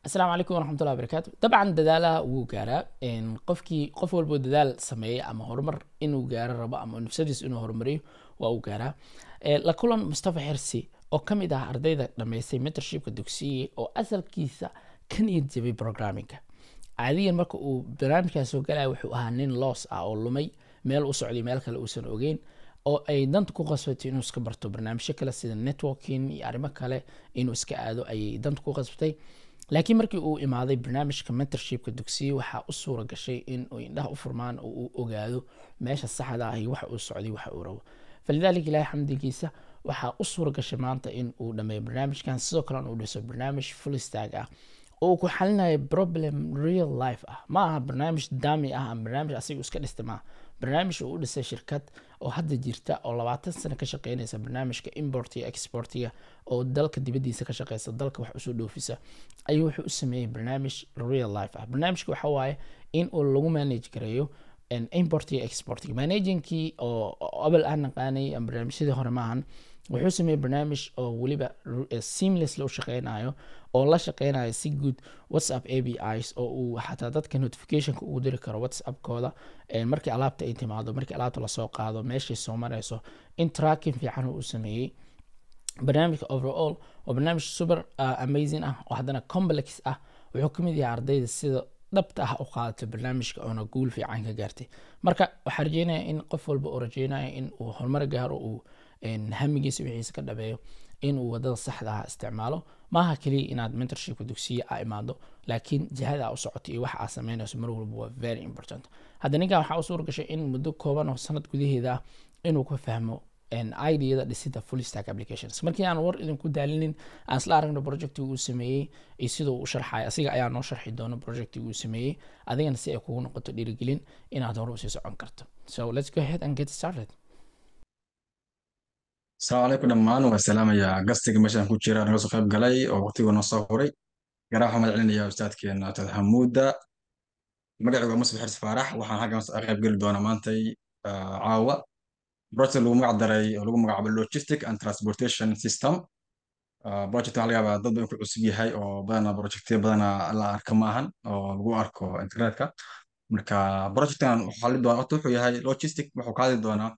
السلام عليكم ورحمة الله وبركاته. طبعا dadaalaha wuu gaaraa qof walbo dadaal sameeya ama horumar inuu gaaro rabo ama nafsadiis inuu horumariyo waa uu gaaraa. La kulan Mustafa Xirsi oo ka mid ah ardayda dhameystay mentorshipka dugsiga oo asalkiisa ka niyad jabay programmingka. Caadiyan marka uu barnaamijkaas soo galay wuxuu ahaa nin loss ah oo lumay meel u socday meel kale uusan ogeyn oo ay danta ku qasbatay inuu iska barto barnaamijyo kale sida networking iyo arrimo kale inuu iska aado ayay danta ku qasbatay. laakiin markii uu imaaday barnaamijka mentorshipka dugsiga waxaa u suura gashay in uu indhaha u furmaan oo uu ogaado meesha saxda ah iyo waxa uu socday waxa uu rabo. falidaalika ilaahay xamdigiisa waxaa u suura gashay maanta in uu dhameeyo barnaamijkan sidoo kalena uu dhiso barnaamij full stack ah oo ku xalinayo problem real life ah. ma aha barnaamij dami ah ama barnaamij asiga iska dhistay maaha. barnaamij uu u dhisay shirkad oo hadda jirta oo 20 sano ka shaqeynaysa barnaamijka import iyo exportiga oo dalka dibadiisa ka shaqeysa dalka wax usoo dhoofisa ayuu wuxuu u sameeyey barnaamij real life ah. barnaamijka waxa waaye in uu lagu manage gareeyo import iyo exportiga managingkii oo abal aan naqaanay ama barnaamijyadii hore maahan. wuxuu sameeyey barnaamij oo weliba seamless loo shaqeynayo oo la shaqeynayo si guud whatsapp APIs oo uu xataa dadka notificationka ugu diri karo whatsappkooda markii alaabta ay timaado markii alaabta lasoo qaado meeshay soo marayso in tracking fiican uu sameeyey. barnaamijka overall waa barnaamij super amazing ah oo haddana complex ah. wuxuu ka mid yahay ardayda sida dhabta ah u qaadato barnaamijka oona guul fiican ka gaartay. marka waxaa rajeynaya in qof walba uu rajeynayo in uu horumar gaaro uu hamigiisa wixiisa ka dhabeeyo in uu wadada saxda ah isticmaalo. maaha kaliya inaad mentorshipka dugsiga a imaado laakiin jihada u socoto iyo waxa aad sameynayso mar walba waa very important. hadda ninkan waxaa u suura gashay in muddo kooban oo sanad gudaheeda ah inuu ka fahmo ideyada dhisida full stack applications. markii aan war idinku daalinin aan isla aragno projectiga uu sameeyey iyo siduu u sharxay asiga ayaa noo sharxi doona projectiga uu sameeyey adigana si ay kugu noqoto dhiirigelin inaad hore usii socon karto. So let's go ahead and get started. السلام عليكم دمان والسلام يا قصتك مشان كنت شيران نقص قيب قلي أو وقتي ونصوري قراحة مدعين يا أستاذ كينا أستاذ حمودة مقعد مصبح حرس فرح وحن حاجة قيب قل دونا مانتي عاوة بروجكت اللي مقعدري اللي مقعد اللوجيستيك أند ترانسبورتيشن سيستم بروجكت عليها ضد يمكن أسبوعي هاي أو بدنا بروجكت بدنا لا أركماهن أو لو أركو إنترنت مركا بروجكت أنا حالي دونا أطوح ويا هاي لوجيستيك محوكالي دونا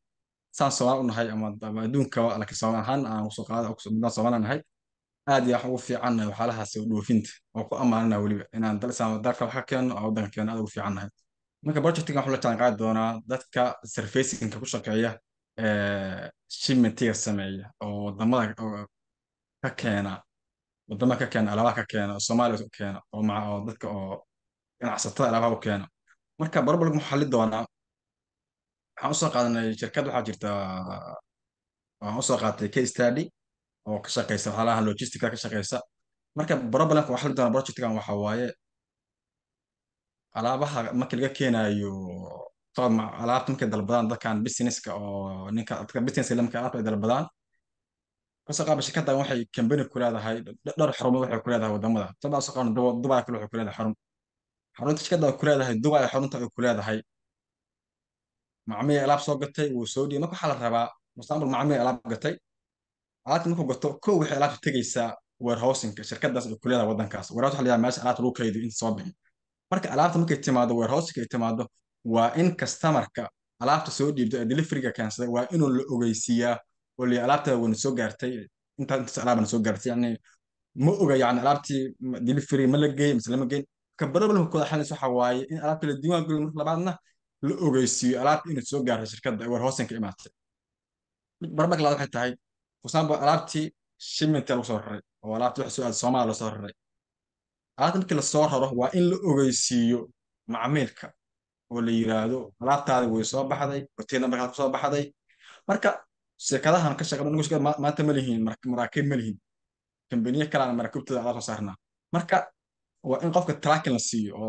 saan Soomaali u nahay ama adduunka laakiin Soomaali ahaan aan soo qaado midna Soomaali nahay aad iyo ugu fiican waxyaalahaas u dhoofinta oo ku amaanana waliba inaan dalka wax ka keeno oo wadanka keeno aad ugu fiican nahay. marka projectiga waxaa la jaan qaadi doonaa dadka surfacingka ku shaqeeya shipmentiga sameeya oo wadamada ka keena wadamada ka keena alaabaha ka keena Soomaaliya ka keena oo dadka oo ganacsatada alaabaha u keena. marka barbar lagu xalli doonaa waxaan u soo qaadanay shirkad waxaa jirta waxaan u soo qaatay case study oo ka shaqeysa waxyaalaha logistica ka shaqeysa. marka problemka waxa la doonaa projectkan waxa waaye alaabaha marka laga keenayo alaabta markay dalbadaan dadkan businesska oo dadka businesska markay alaabta ay dalbadaan kasoo qaaba shirkaddan waxay company ku leedahay dhowr xarumood waxay ku leedahay wadamada sabab soo qaban Dubai kale waxay ku leedahay xarunta shirkadda ku leedahay Dubai xarunta ay ku leedahay macmiil alaab soo gatay wuu soo dhiyay marka waxa la rabaa mustaqbal macmiil alaab gatay alaabta markuu gato kow waxay alaabta tegaysaa warehousingka shirkadaas ay ku leedahay wadankaas warehouse waxa la yidhaha meesha alaabta lagu kaydiyo inta soo bixi. marka alaabta markay timaado warehousingka ay timaado waa in customerka alaabta soo dhiibto ee deliveryga keensaday waa inuu la ogeysiiyaa oo la alaabta wana soo gaartay intaas alaabana soo gaartay yani ma oga yani alaabtii delivery ma la geey mise lama geyn. ka problem kooda xalis waxa waaye in alaabta la diiwaan geliyo marka labaadna la ogeysiiyo alaabta inay soo gaartay shirkadda warehousingka imaatay. barbar labaad waxay tahay for example alaabtii shipment lagu soo raray oo alaabtii wax soo aad Soomaaliya loo soo raray alaabta markii la soo raro waa in la ogeysiiyo macmiilka oo la yiraahdo alaabtaada way soo baxday hoteelna markaa ku soo baxday. marka shirkadahan ka shaqeeya shirkad maanta ma lihiin maraakiib ma lihiin kambaniyo kale aan maraakiibtooda alaab soo saarnaa. marka waa in qofka tracking la siiyo oo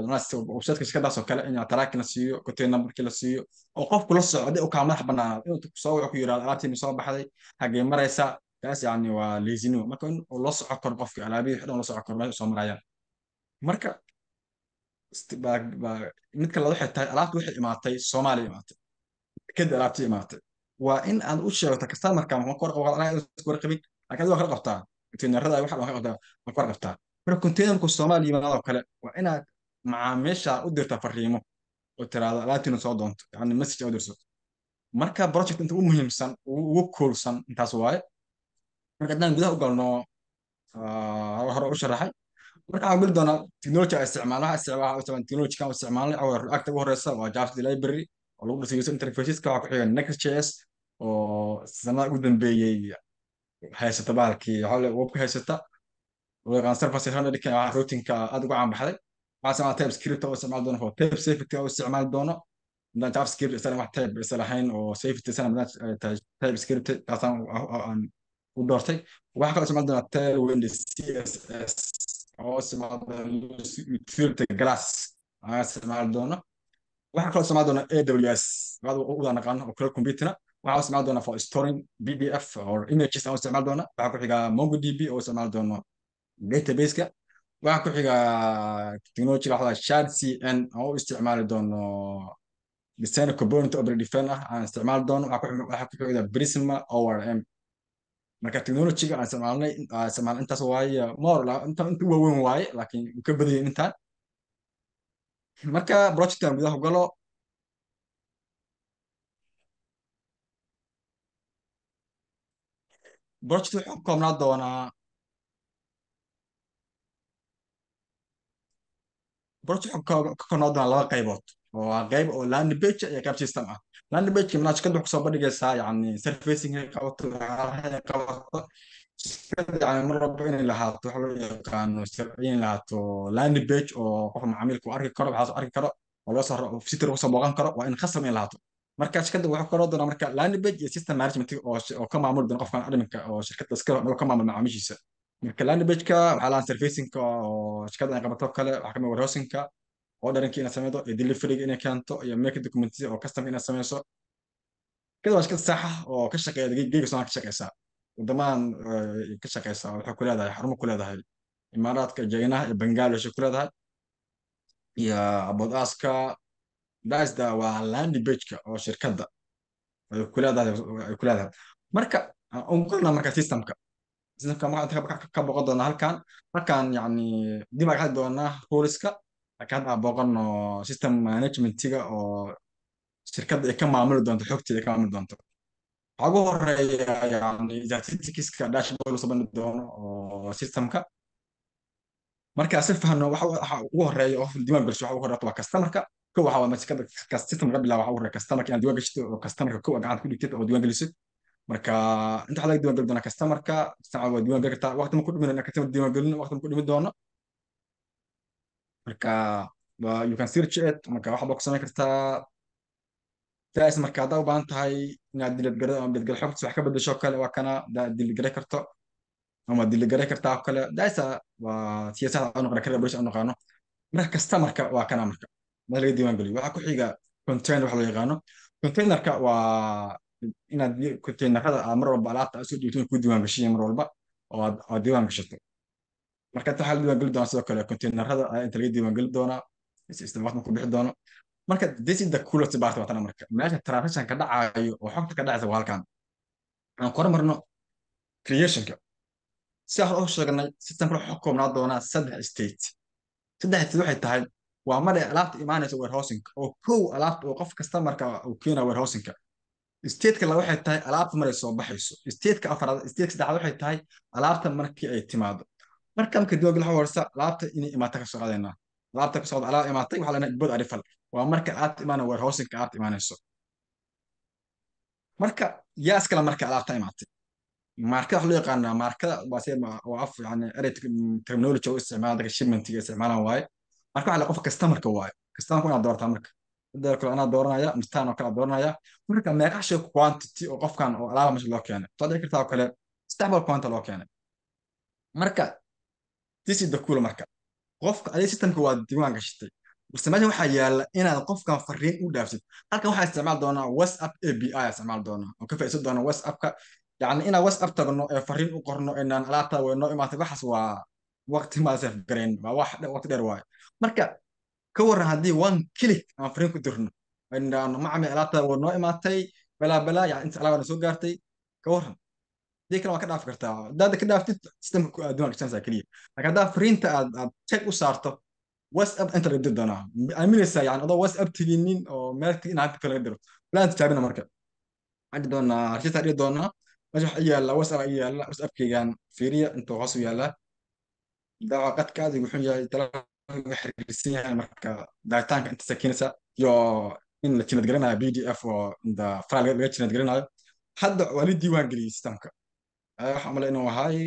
website shirkadaas oo kale in tracking la siiyo hotel numberkii la siiyo oo qofku la socday oo kaa madax banaanaa inuu soo wuxuu ku yiraahdo alaabtii soo baxday xagee maraysa kaas yani waa lazinimo. marka in uu la socon karo qofka alaabihii xidhan la socon karo meesha soo marayaan. marka midka la waxay tahay alaabtu waxay imaatay Soomaaliya imaatay kadib alaabtii imaatay waa in aad u sheegto customerka ma kor qabaa anaga isku warqabin laakiin waa kala qabtaa itinerada waxa waa kala qabtaa ma kor qabtaa marka containerku Soomaaliya yimaado kale waa inaad macaamiisha u dirta fariimo oo tiraahdo alaabtiina soo doonto yani message u dirso. marka project inta ugu muhiimsan ugu coolsan intaas waaye. marka haddaan gudaha u galno hore u sharaxay. marka waxaan geli doonaa technology aan isticmaalno technology kan isticmaalnay oo React ugu horeysa waa JavaScript library oo lagu dhisay user interfaceska. waxaa ku xiga Next.js oo sanadaha ugu dambeeyey haysata bahalkii webka haysata oo yaqaan server rendering routingka aad ugu caan baxday. waxaa isticmaala TypeScript oo isticmaali doono for type safety oo isticmaali doono. haddaan JavaScript isla wax type isla lahayn oo safety isla haddaan tahay TypeScript kaasaan aan u doortay. waxaa kaloo isticmaali doonaa Tailwind CSS oo isticmaali doona utility glass aan isticmaali doono. waxaa kaloo isticmaali doona AWS aad u wada naqaan oo cloud computing. waxaa isticmaali doona for storing PDF or images aan isticmaali doona. waxaa ku xiga MongoDB oo isticmaali doono database-ka. waxaa ku xiga technology la yiraahdo ShardCN oo u isticmaali doono design component operating define aan isticmaali doono. waxaa ku xiga Prisma ORM. marka technology-ga aan isticmaalnay intaas waaye more inta ugu waaweyn waaye laakiin ka badiyay intaan. marka project-kan gudaha u galo. project wuxuu ka koobnaan doonaa project wuxuu ka koobnaan doonaa laba qaybood oo ah qayb oo landing page iyo qayb system ah. landing page manaa shirkadda waxay soo bandhigaysaa yani surfacing ay qabato ay qabato shirkadda yani mar walba inay lahaato waxa loo yaqaano inay lahaato landing page oo qofka macaamilka uu arki karo waxaas arki karo oo loo soo visitor kusoo booqan karo waa in khasab inay lahaato. marka shirkadda waxay kaloo doonaa marka landing page iyo system management oo ka maamuli doona qofkan adminka oo shirkadda iska ka maamul macaamiishiisa. marka landing page-ka waxaa lahaa surfacing-ka oo shirkadda ay qabato kale waxaa kamid warehousing-ka oo dharankii inaad sameydo iyo delivery inay keento iyo make documents oo custom inaad sameyso. kada waa shirkad sax ah oo ka shaqeeya geega Soomaaliya ka shaqeysa wadamadan ka shaqeysa waxay ku leedahay xarumo ku leedahay imaaraadka Jaynaha iyo Bangladesh ku leedahay iyo Abu Dhabi. daasda waa landing page-ka oo shirkadda ay ku leedahay. marka aan galna marka systemka waxaan ka boqon doonaa halkan yani dib aan ka hadli doonaa ruleska laakiin hadda aan booqano system management-ga oo shirkadda ay ka maamuli doonto xogteeda ay ka maamuli doonto. waxaa ugu horeeya yani statistics-ka dashboard loo soo bandhigi doono oo systemka. marka si fahno waxa ugu horeeya oo diiwaan gasho waxa ugu horeeya waa customer-ka. kow waxa waa shirkadda system laga bilaabo waxa ugu horeeya customer-ka inaad diiwaan gashito oo customer-ka kow aad gacanta ku dhigtid oo diiwaan gelisid. marka inta waxaa laga diiwaan geli doonaa customer-ka waa diiwaan geli kartaa waqti ma ku dhimin inaa customer diiwaan gelin waqti ma ku dhimi doono. marka you can search it marka waxba ku samayn kartaa taas. marka haddaa u baahan tahay inaad dilad xogta wax ka bedesho kale waa kana dilad karto ama dilad kartaa oo kale daasa waa siyaasadda aan noqon kara bulshada aan noqono. marka customer-ka waa kana marka meel laga diiwaan geliyo waxaa ku xiga container waxa loo yaqaano. containerka waa inaad containerada aad mar walba alaabta aad soo dhiibto ku diiwaan gashiyo mar walba oo aad diiwaan gashato. marka inta waxaa la diiwaan geli doonaa sidoo kale containerada inta laga diiwaan geli doonaa isticmaalka ku bixi doono. marka this is the coolest part waa tan marka meesha transaction ka dhacayo oo xogta ka dhacaysa waa halkan. aan ku hormarno creation-ka si aan u sheegnay systemka wuxuu ka koobnaan doonaa saddex state. waxay tahay waa mar ay alaabta imaanaysa warehousing oo kow alaabta oo qof customer-ka uu keenayo warehousing-ka. state-ka la waxay tahay alaabta maray soo baxayso. state-ka afraad state saddexaad waxay tahay alaabta markii ay timaado. marka diiwaan geli horsa alaabta inay imaata ka soo qaadayna alaabta ka soo qaad alaab imaatay waxa la yiraahdaa bod arifal waa marka alaabta imaanayso warehousing-ka alaabta imaanayso. marka yaa iskala marka alaabta imaatay marka waxa loo yaqaanaa markada waa af yani terminology oo isticmaala dadka shipment-ga isticmaalaan waaye. marka waxa la qof customer-ka waaye customer-ka inaad doortaa marka dadka kale anaa dooranaya mistaan oo kale dooranaya. marka meeqa shay quantity oo qofkan oo alaaba meesha loo keenay soo dhici kartaa oo kale stable quantity loo keenay. marka this is the cool marka qofka adiga systemka waa diiwaan gashatay balse meesha waxaa yaala inaad qofkan fariin u dhaafsid. halkan waxaa isticmaal doonaa WhatsApp API isticmaal doonaa oo ka faa'iideysan doona WhatsApp-ka yani inaan WhatsApp tagno ee fariin u qorno inaan alaabta way noo imaatay waxaas waa waqti ma saf garayn waa wax waqti dheer waaye. marka ka waran haddii one click aan fariin ku dirno inaan macmi alaabta way noo imaatay balaa balaa yani inta alaabana soo gaartay ka waran دي كلام كده فكرتها ده كده في سيستم دون كشان كليا لكن ده فرينت اد تشيك وصارته واتساب انت اللي ضد انا امين يعني اضو واتساب تجينين او مالك ان انت كلا قدرت لا انت تابعنا مركب عندي دونا رشيت عليه دونا مجح ايا لا واتساب ايا لا واتساب كيغان فيريا انت غصو يالا دا قد كاد يقولون يا ترى حريسين مركا دايتانك انت سكينسا يو ان لكن تقرينا بي دي اف و دا فايل لكن تقرينا حد وليد ديوان جلي سيستمك waxaan malay inuu ahaay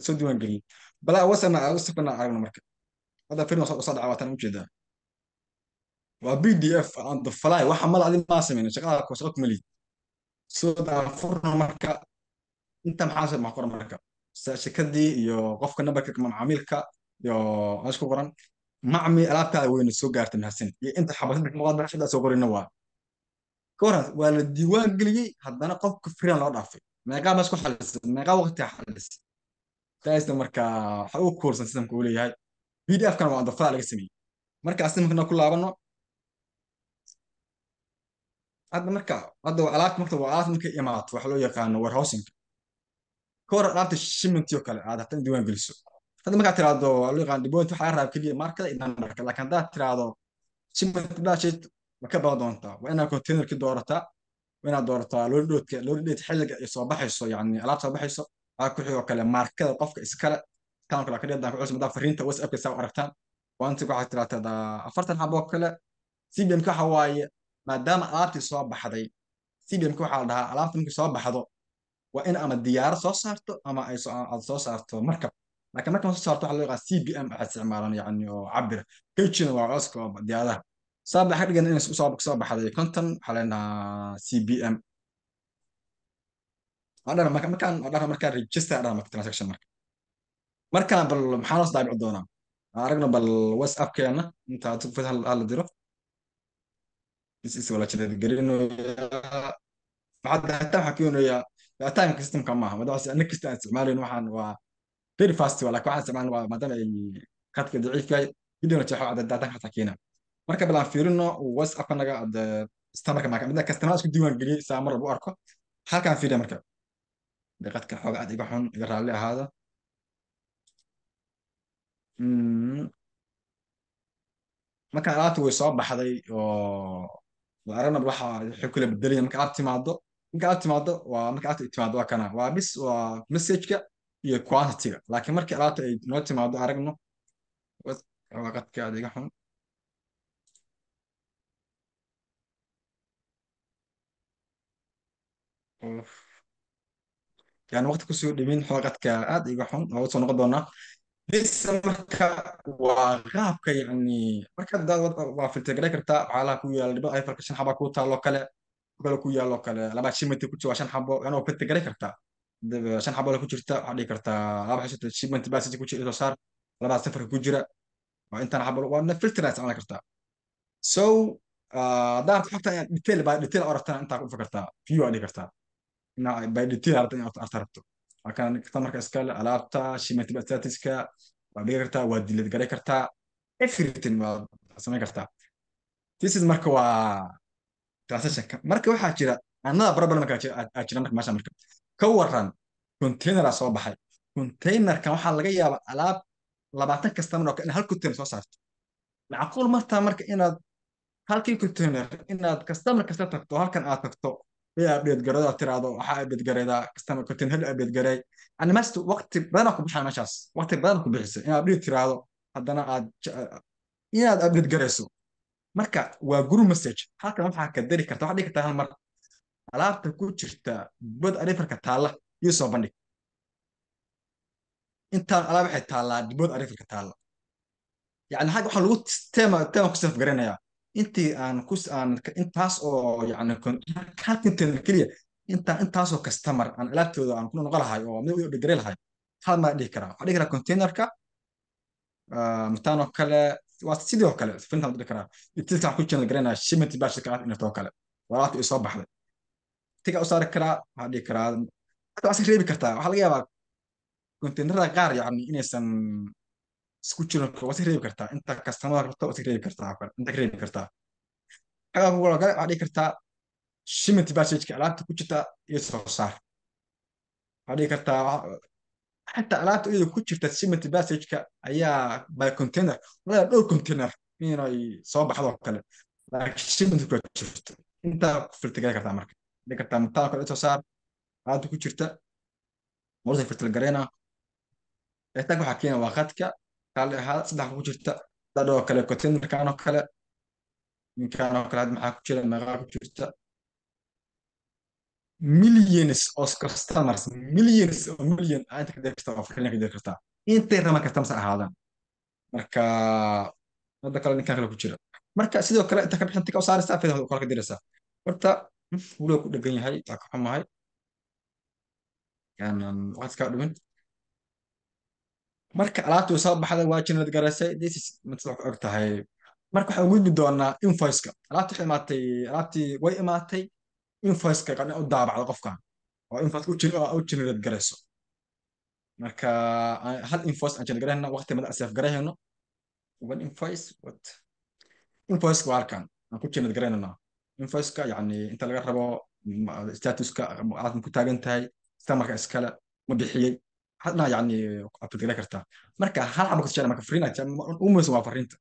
soo diiwaan geliyey balaa wasana usafana aragno marka hadda firin soo dhacawaatan ujeedaa waa b d f on the fly waxa mal adi maa sameynin shaqada ko shaqo kumali soo daafurno marka inta maxaa soo qoran marka shirkadii iyo qofka nambarka macaamilka iyo meesha ku qoran macmi alaabtaada weyna soo gaartay mahadsan iyo inta xabasada muqaad bashada soo qorina waa ka waran waa la diiwaan geliyey haddana qofka firan loo dhaafay meeqaa meesha ku xalisay meeqaa waqti xalisay taasna marka waxa uu koorsan systemka uu leeyahay PDF kan waa dafaa laga sameeyay marka systemkana ku laabano hadda alaabta marka waa alaabta markay imaato waxa loo yaqaano warehousing ka hor alaabta shipment iyo kale aad hatan diiwaan geliso hadda markaad tiraahdo waa loo yaqaan dibooyinta waxaa raab keliya markada iyo nambarka laakiin haddaad tiraahdo shipment daashid ma ka badan doontaa waa inaad containerki doorataa waa inaad doorataa load date xilliga ay soo baxayso yani alaab soo baxayso waxaa ku xigoo kale markada qofka iskale kan kale kadhiyadaan ku cusub madaa fariinta whatsapp saa u aragtaan waa inta waxaad tiraahdaa 40 xabo oo kale CBM-ka waxa waaye maadaama alaabtii soo baxday CBM-ka waxaa la dhahaa alaabta markay soo baxdo waa in ama diyaarad soo saarto ama aad soo saarto markab laakiin marka soo saarto waxa loo yaqaan CBM waxaad isticmaalaan yani oo cabira kejina waa cooska oo diyaaradaha sabab waxa dhigan inay soo baxday konton waxaa leenahaa CBM markaan register adhana marka transaction markaan bal maxaa noo daabici doonaa aragna bal whatsapp-keena inta aad hala diro is wala jilad gelinayaa hataa waxaa keenayaa time systemka maaha madaxaas anag kasta aan isticmaalayn waxaan waa very fast wala waxaan isticmaalna waa maadaama ay khadka daciif yahay videona jeexo daataan xataa keena marka bal aan fiirino whatsapp naga istamarka marka midna customer isku diiwaan geliyay saa mar walba u arko halkaan fiiriya marka daqadka xooga aad iga xun iga raalli ahaada markaan alaabta way soo baxday oo aragna waxa waxay kula bedelaya marka aad timaado waa marka aad timaado waa kana waa bis waa message-ka iyo quantity-ga laakiin markii alaabta ay noo timaado aragno waqadka aad iga xun yani waqti kusoo dhimin waqadka aad iga xun waa soo noqon doonaa لسه marka waa qaabka yani marka waa filtergaray kartaa waxyaalaha ku yaala dhibada ay farka 5 xabo ku taalo kale ku yaalo kale laba shimenti ku jira 5 xabo yani waa filtergaray kartaa 5 xabo ku jirta waxaa dhigi kartaa laba xishata shimenti baa ku jira soo saar laba safar ku jira waa intaan xabo waa na filter aad isticmaali kartaa so haddaad xogta detail orataan intaa ku fakartaa view aad dhigi kartaa by detail aad rabto markaan customerka iskale alaabta shipment statuska waa dhigi kartaa waa dilad garay kartaa everything waa samayn kartaa this is marka waa transactionka marka waxaa jira another problem marka jira marka meesha marka ka waran containera soo baxay containerkan waxaa laga yaabaa alaab 20 customer oo in hal container soo saarto macquul martaa marka inaad halkii container inaad customer kasta tagto halkan aad tagto ayaa update garada tiraado waxaa update garada customer content hal update garay ani masto waqti badan ku bixin meeshaas waqti badan ku bixisay inaad update tiraado haddana inaad update garayso marka waa group message halkan waxaa ka dari karta waxaa dhigi kartaa hal mar alaabta ku jirta bad arifarka taalla iyo soo bandhig intaan alaab waxay taallaa dibad arifarka taalla yani xag waxaa lagu tema ku saf garanayaa intii aan intaas oo yani content kaliya intaasoo customer aan alaabtooda aan ku noqon lahay oo mid u dhigray lahay hal ma dhihi karaa waxaa dhihi karaa containerka mataan oo kale waa sidoo kale fintan dhihi karaa itilkan ku channel garanaya shipment bashka aad inta oo kale walaalaha ay soo baxday tiga u saari karaa waxaa dhihi karaa waxaa si reebi kartaa waxaa laga yaabaa containerada qaar yani inaysan isku jiran waa si reebi kartaa inta customer rabto waa si reebi kartaa inta reebi kartaa xagaa ku walaal waxaa dhihi kartaa shipment passageka alaabta ku jirta iyo soo saar. waxaa dhihi kartaa xataa alaabta iyadoo ku jirta shipment passageka ayaa by container walaal dhowr container inay soo baxdo oo kale, laakiin shipment ku jirto intaa ku filtigayn kartaa marka. dhihi kartaa mataanka kale soo saar alaabta ku jirta warsa filtigareena. eetaag waxaa keena waa khadka kaale ahaa saddex ku jirta dadoo kale containerkan oo kale ninkan oo kale hadda maxaa ku jira meeqaa ku jirta millions of customers, millions of million inta ka dirta oo farqiina ka dir kartaa intay rama customers ahaadaan. marka hadda kale ninkan kale ku jira. marka sidoo kale inta ka bixinta ka saaraysaa fayda kale ka diraysaa. horta wuu ku dhagan yahay waa ka xumahay yaanan waqti ka dhumin. marka alaabtu soo baxday waa jinad garaysay this is mid wax og tahay. marka waxaan gudbi doonaa invoice-ka. alaabtii waxay imaatay, alaabtii way imaatay, invoice-ka qadna u daabacdo qofkan oo invoice u generate garayso. marka hal invoice aan generate garayna waqti mada save garayno. one invoice what invoice waa halkan aan ku generate garaynaa. invoice-ka yani inta laga rabo statuska aad ku taagan tahay islamarka iskale ma bixiyey hadna yani aad gala kartaa. marka hal xabo ka shaqeyn marka fariinta u muhiimsan waa fariinta.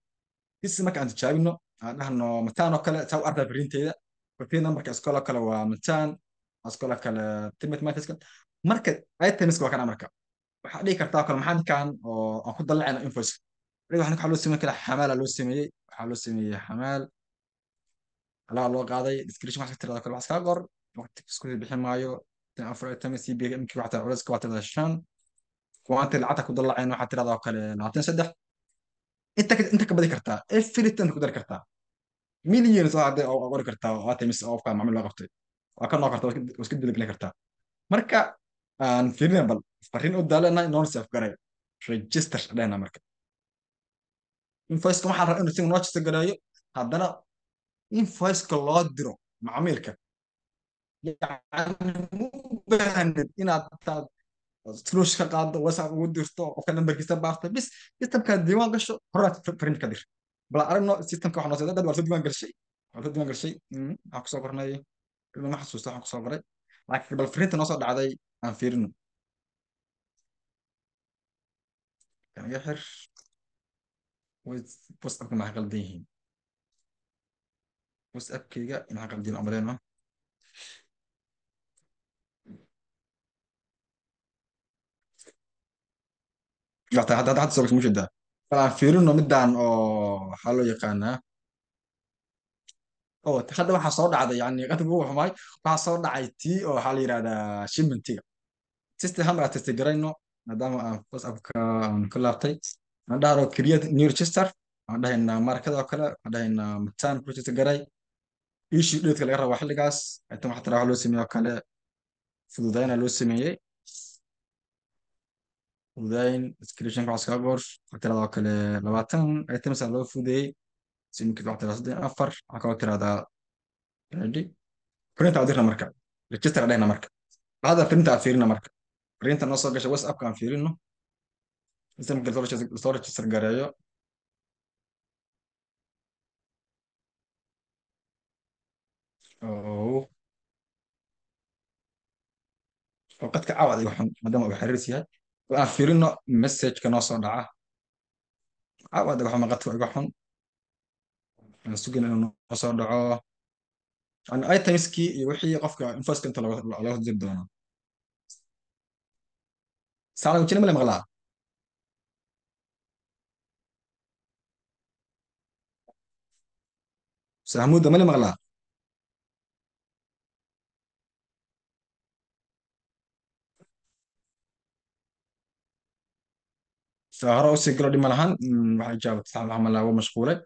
is marka aan tijaabino aan dhahno mataan oo kale saa u arkaa fariinteeda. fariin numberka iskoola kale waa mataan iskoola kale timid markaska. marka items waa kana marka waxaa dhihi kartaa kale maxaa ninkan oo aan ku dalacayna invoice. waxaa loo sameeyey kala xamaala loo sameeyey, waxaa loo sameeyey xamaal alaa loo qaaday description wax ka tirada kale wax ka qor waqti isku bixin maayo. tan afar items CBA imkii waxaa tirada culayska waa tirada 5 kuwaanta lacagta ku dalacayna waxaa tirada kale 23. انت كبدي كرتا افريت انت كدر كرتا مليون صاحب او قر كرتا او اتمس او كان معمل قفتي وكان نو كرتا واسك دل كرتا marka aan fiirina bal fariin u daalana inoo saf garay register dhayna marka invoice ka waxaa rabaa inuu si noo register garayo haddana invoice ka loo diro macaamilka yani u baahanid inaad فلوس ka qaado WhatsApp ugu dirto qofka nambarkiisa baarto bis systemka diiwaan gasho horaad print ka dir. bal aragno systemka waxa noo soo dad waa soo diiwaan gashay waa soo diiwaan gashay waxa ku soo qornay ma xasuusto waxa ku soo qoray laakiin bal print noo soo dhacday aan fiirino. kan iga xir WhatsApp ma qaldan yihiin WhatsApp kayga ma qaldan amareyno. hadda soo gashay mushada bal aan fiirino midaan oo waxa loo yaqaanaa oo hadda waxaa soo dhacday yani qadab ugu xumay waxaa soo dhacay tii oo waxaa la yiraahdaa shipmentiga system hamra test garayno maadaama aan WhatsApp-ka aan ku laabtay aan dhahdo create new register aan dhahaynaa markada oo kale aan dhahaynaa mataan process garay issue date laga rabo xilligaas inta waxa taraha loo sameeyo kale fududayna loo sameeyay fududayn description ka iska qor tirada oo kale 20 items loo fududeeyay simki waxa tirada 4 waxa ka tirada ready print adirna marka register dhayna marka hada print aad fiirina marka print noo soo gashay WhatsApp kan fiirino isam gal soo register gareeyo oo qadka caawad waxaan maadaama uu xiriir yahay aan fiirino message ka noo soo dhaca caawad waxaan maqadka iga xun aan sugin inuu noo soo dhaco aan itemski iyo wixii qofka invoice inta laga dir doono. ساعة وجهنا ملا مغلا سهمود ملا مغلا سهرة وسيقرا دي ملهان waxay jaabtay sax waxa malaa mashquulay.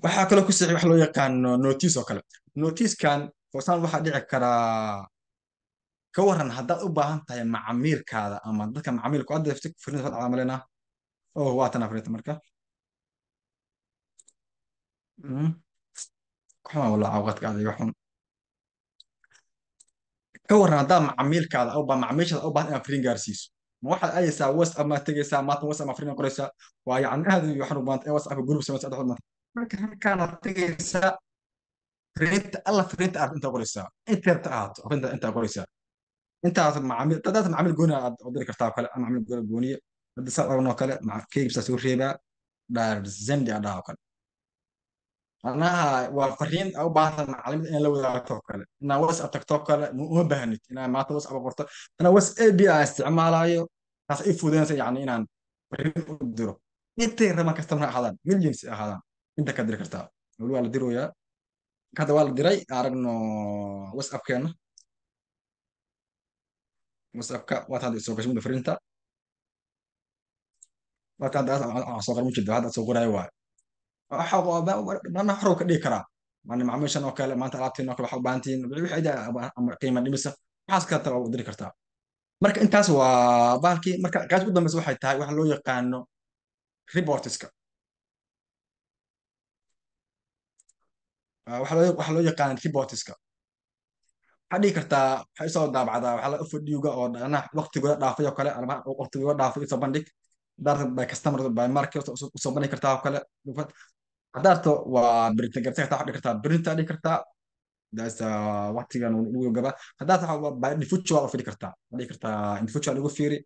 waxaa kaloo ku sixi wax loo yaqaan notice oo kale notice kan foosan waxa dhici kara ka waran haddaad u baahan tahay macaamiilkaada ama dadka macaamiilku aad deeftay fariin fad caamalena oo waa tan fariinta marka kuma wala awqadka adiga xun ka waran haddaa macaamiilkaada oo baa macaamiishaada u baahan inaad fariin gaarsiiso ma waxaad aadaysaa WhatsApp ma tegaysaa maanta WhatsApp ma fariin qoraysaa waa yani aad iyo waxaan u baahan tahay WhatsApp group sameysa dhexdood marka halkaan aad tegaysaa فرينت الله فرينت عارف انت قريسا انت بتاعت انت قريسا انت معامل تدات معامل جونا ادري كرتا كلا معامل جونا جونيه هذا صار انه كلا مع كيف ساسور ريبا دار زندي ادا كلا انا وفرين او بعض معلم ان لو ذاك كلا انا وس ابتك كلا مو بهنت انا ما توس ابو قرطه انا وس اي بي استعمالايو تاس اي فودين يعني ان فرين ودرو انت رما كاستمر هذا مليونز هذا انت كدري كرتا ولو على ديرو يا هذا waa la diray aragno whatsappkeena whatsappka waad hadda soo gashay fariinta waad hadda soo qaran mujid hadda soo qoray waay waxa ma xoro ka dhigi karaa man macaamiishan oo kale maanta alaabtiin oo kale waxa u baahantiin wixii ida ama qiimo dhimisa waxaas ka taa u diri kartaa marka intaas waa bahalkii marka qaas ugu dambaysa waxay tahay waxa loo yaqaano reportiska waxa loo yaqaan reportiska waxaad dhihi kartaa waxay soo daabacdaa waxaa la fadhiyuga oo dhanaha waqtigooda dhaafay oo kale ama waqtigooda dhaafay isoo bandhig hadaarta by customer by market usoo bandhigi kartaa oo kale hadaarto waa printer gartay kartaa waxaad dhihi kartaa printer dhihi kartaa daas waqtigan ugu gaba hadaarta waxa by default waa firi kartaa dhihi kartaa default ugu fiiri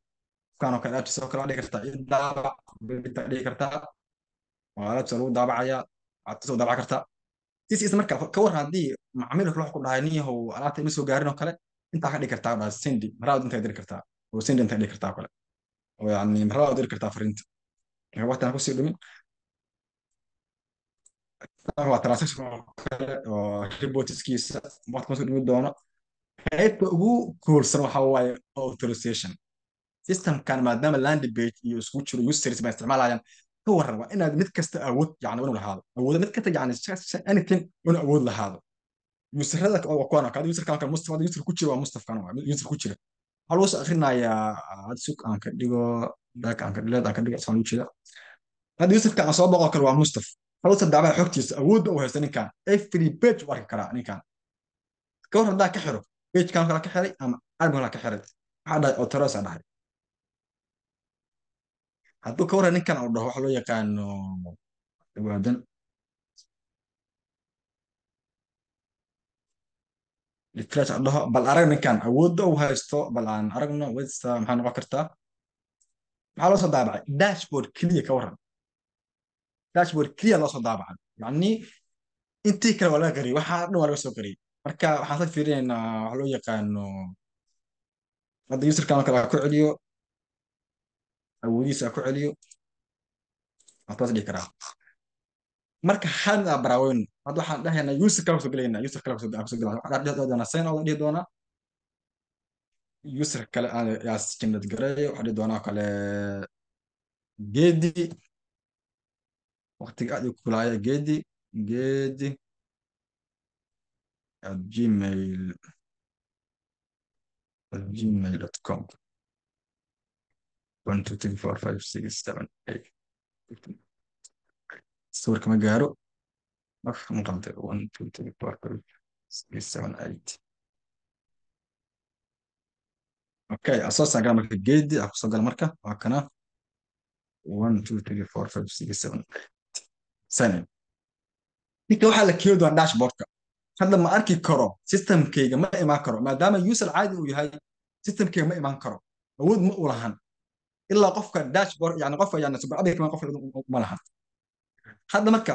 kan oo kale aad soo kale dhihi kartaa daabac printer dhihi kartaa waa alaabta lagu daabacaya aad soo daabac kartaa is marka ka war haddii macmiilka wax ku dhahay nin yahow alaabta ima soo gaarin oo kale intaa ka dhigi kartaa baa sendi maraad intaa diri kartaa oo sendi intaa dhigi kartaa oo kale oo yani maraad diri kartaa fariinta marka waqtigan kusii dhumin waa transaction oo kale oo reportskiisa waqti kusii dhumi doono qaybta ugu koolsan waxa waaye authorization systemkan maadaama landing page iyo isku jiro users baa isticmaalayaan ka waran waa inaad mid kasta awood yani inuu lahaado awood mid kasta yani anything inuu awood lahaado يسرد وكوانا كاد يسر كان مصطفى يسر كوتشي ومصطفى كان يسر كوتشي هل وصل أخرنا يا عاد سوق أنا كديجو ذاك أنا كديجو ذاك كديجو صانو كذا هذا يسر كان أصابه وكل ومصطفى هل وصل دعوة حكتيس أود أو هستني كان every page ورك كرا ني كان كور ذاك حرو page كان كلا كحري أما أربعة كلا كحري هذا أو ترى سنة هذا كور ني كان أو ده حلو يا كان وبعدين الثلاث الله بل أرجع كان أود أو هايستو بل أن أرجعنا ويست محن وكرتا على صد دابع داشبورد كلية كورن داشبورد كلية على صد دابع يعني أنت كلا ولا غري واحد ولا بس غري مركا حاطط فيرين على يقانو هذا يسر كان كلا كعليو أو يسر كعليو أطلع لي كرا مركا حنا براوين هذا حد ده هنا يسر كلا سجلنا يسر كلا سجلنا هذا ده سين الله دي دونا يسر كلا يا سكنة جري وحد دونا كلا جدي وقت قاعد يقول على جدي جيميل gmail.com 1 2 3 4 5 6 7 8 الصور كما قالوا مقدر 1 2 3 4 5 6 7 8 اوكي اساسا قال مركه جدي اقصى قال مركه وهكذا 1 2 3 4 5 6 7 ثانية ninka waxaa la keeni doonaa dashboardka hadda ma arki karo systemkayga ma imaan karo maadaama user caadi uu yahay systemkayga ma imaan karo awood ma u lahan ilaa qofka dashboard yani qofka yani super app kama qof ma lahan hadda marka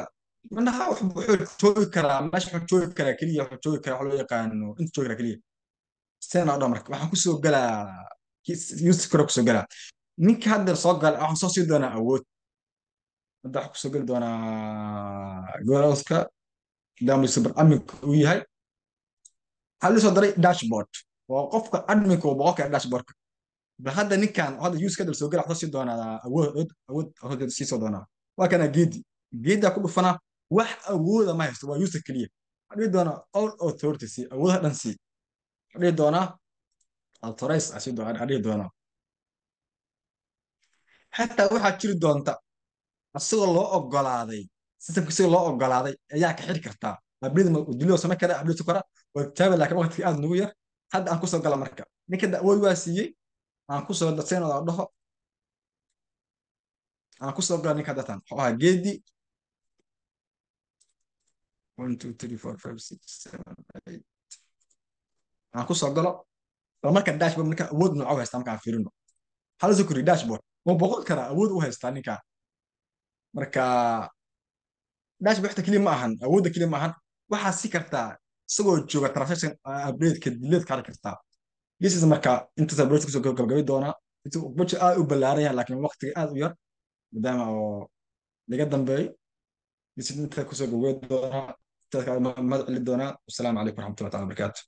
manaha wuxuu joogi karaa meesha wuxuu joogi karaa keliya wuxuu joogi karaa waxa loo yaqaano inta joogi karaa keliya sena oo dhan marka waxaan kusoo galaa user kale kusoo galaa ninka hadda soo gala waxaan soo sii doonaa awood hadda waxaan kusoo gali doonaa goolauska daamli super amik uu yahay waxaa la soo daray dashboard oo qofka adminka uu boqolka dashboardka hadda ninkan hadda use kadal soo gala waxaa sii doonaa awood sii soo doonaa waa kana geedda ku dhufanaa wax awooda ma haysto waa user keliya waxaa dhihi doonaa all authorities awoodaha dhan sii waxaa dhihi doonaa authorize asii doonaa dhihi doonaa xataa waxaa jiri doonta asagoo loo ogolaaday systemka isagoo loo ogolaaday ayaa ka xiri kartaa abrid diloo samayn kara abrid kara waa taaba laakiin waqti aad nugu yar hadda aan kusoo gala marka ninka awood waa siiyey aan kusoo daseen oo dhaho aan kusoo gala ninka datan wuxuu ahaa geedi 1 2 3 4 5 6 7 8 aan ku soo galo bal marka dashboard marka awood nooca u haystaa markaan fiirino hal zukuri dashboard ma boqon karaa awood u haystaa ninka marka dashboard xita keliya ma ahan awoodda keliya ma ahan waxaa si kartaa isagoo jooga transaction update-ka delete ka kartaa this is marka intaas update kusoo gabagabi doonaa intuu budget aad u ballaaran yahay laakiin waqtiga aad u yar maadaama oo laga dambeeyo this is inta kusoo gabagabi doonaa intaas mahad celi doonaa wasalaamu calaykum waraxmatullahi taala wabarakaatu